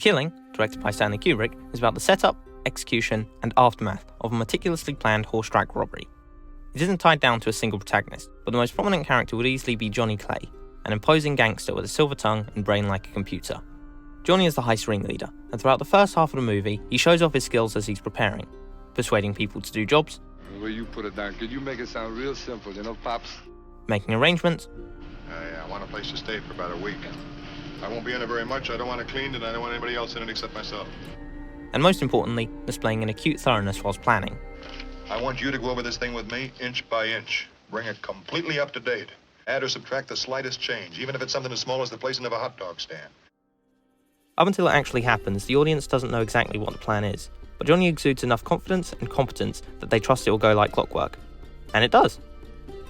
Killing, directed by Stanley Kubrick, is about the setup, execution, and aftermath of a meticulously planned horse-drag robbery. It isn't tied down to a single protagonist, but the most prominent character would easily be Johnny Clay, an imposing gangster with a silver tongue and brain like a computer. Johnny is the heist ringleader, and throughout the first half of the movie, he shows off his skills as he's preparing, persuading people to do jobs, The way you put it down, could you make it sound real simple, Pops? making arrangements, I want a place to stay for about a week. I won't be in it very much. I don't want it cleaned, and I don't want anybody else in it except myself. and most importantly, displaying an acute thoroughness whilst planning. I want you to go over this thing with me, inch by inch. Bring it completely up to date. Add or subtract the slightest change, even if it's something as small as the placing of a hot dog stand. Up until it actually happens, the audience doesn't know exactly what the plan is, but Johnny exudes enough confidence and competence that they trust it will go like clockwork. And it does.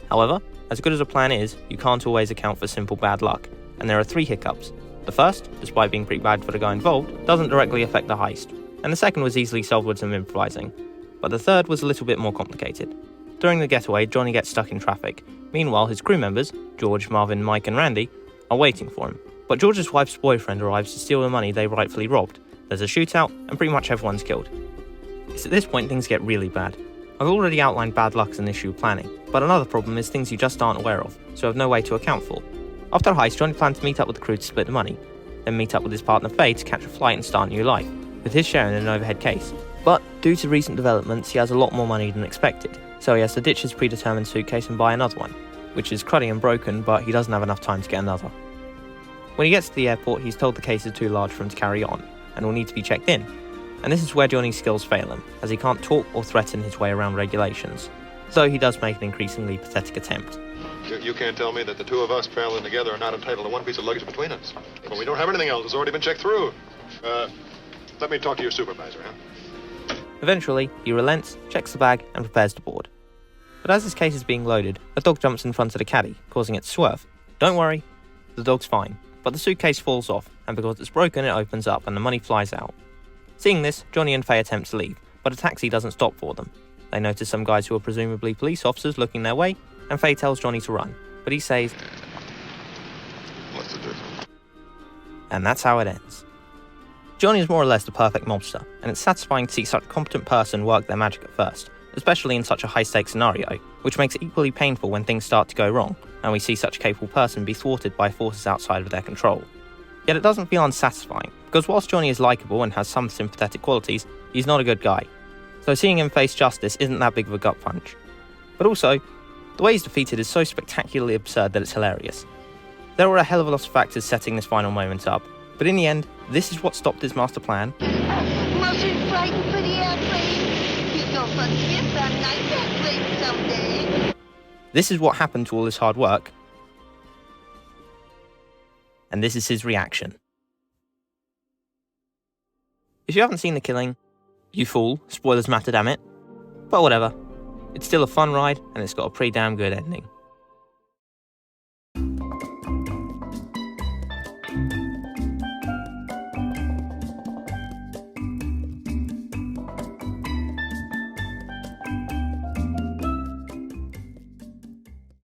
However, as good as a plan is, you can't always account for simple bad luck, and there are 3 hiccups. The first, despite being pretty bad for the guy involved, doesn't directly affect the heist, and the second was easily solved with some improvising. But the third was a little bit more complicated. During the getaway, Johnny gets stuck in traffic. Meanwhile, his crew members, George, Marvin, Mike and Randy, are waiting for him. But George's wife's boyfriend arrives to steal the money they rightfully robbed. There's a shootout, and pretty much everyone's killed. It's at this point things get really bad. I've already outlined bad luck as an issue of planning, but another problem is things you just aren't aware of, so have no way to account for. After the heist, Johnny plans to meet up with the crew to split the money, then meet up with his partner Faye to catch a flight and start a new life, with his share in an overhead case. But due to recent developments, he has a lot more money than expected, so he has to ditch his predetermined suitcase and buy another one, which is cruddy and broken, but he doesn't have enough time to get another. When he gets to the airport, he's told the case is too large for him to carry on, and will need to be checked in. And this is where Johnny's skills fail him, as he can't talk or threaten his way around regulations, though he does make an increasingly pathetic attempt. You can't tell me that the two of us traveling together are not entitled to one piece of luggage between us. Well, we don't have anything else. It's already been checked through. Let me talk to your supervisor, huh? Eventually, he relents, checks the bag, and prepares to board. But as his case is being loaded, a dog jumps in front of the caddy, causing it to swerve. Don't worry, the dog's fine, but the suitcase falls off, and because it's broken, it opens up and the money flies out. Seeing this, Johnny and Faye attempt to leave, but a taxi doesn't stop for them. They notice some guys who are presumably police officers looking their way, and Faye tells Johnny to run, but he says, What's the difference? and that's how it ends. Johnny is more or less the perfect mobster, and it's satisfying to see such a competent person work their magic at first, especially in such a high-stakes scenario, which makes it equally painful when things start to go wrong, and we see such a capable person be thwarted by forces outside of their control. Yet it doesn't feel unsatisfying, because whilst Johnny is likeable and has some sympathetic qualities, he's not a good guy. So seeing him face justice isn't that big of a gut punch. But also, the way he's defeated is so spectacularly absurd that it's hilarious. There were a hell of a lot of factors setting this final moment up, but in the end, this is what stopped his master plan. Mustn't frighten for the airplane. You go for trips on night airplane someday. This is what happened to all his hard work. And this is his reaction. If you haven't seen The Killing, you fool, spoilers matter, damn it. But whatever. It's still a fun ride, and it's got a pretty damn good ending.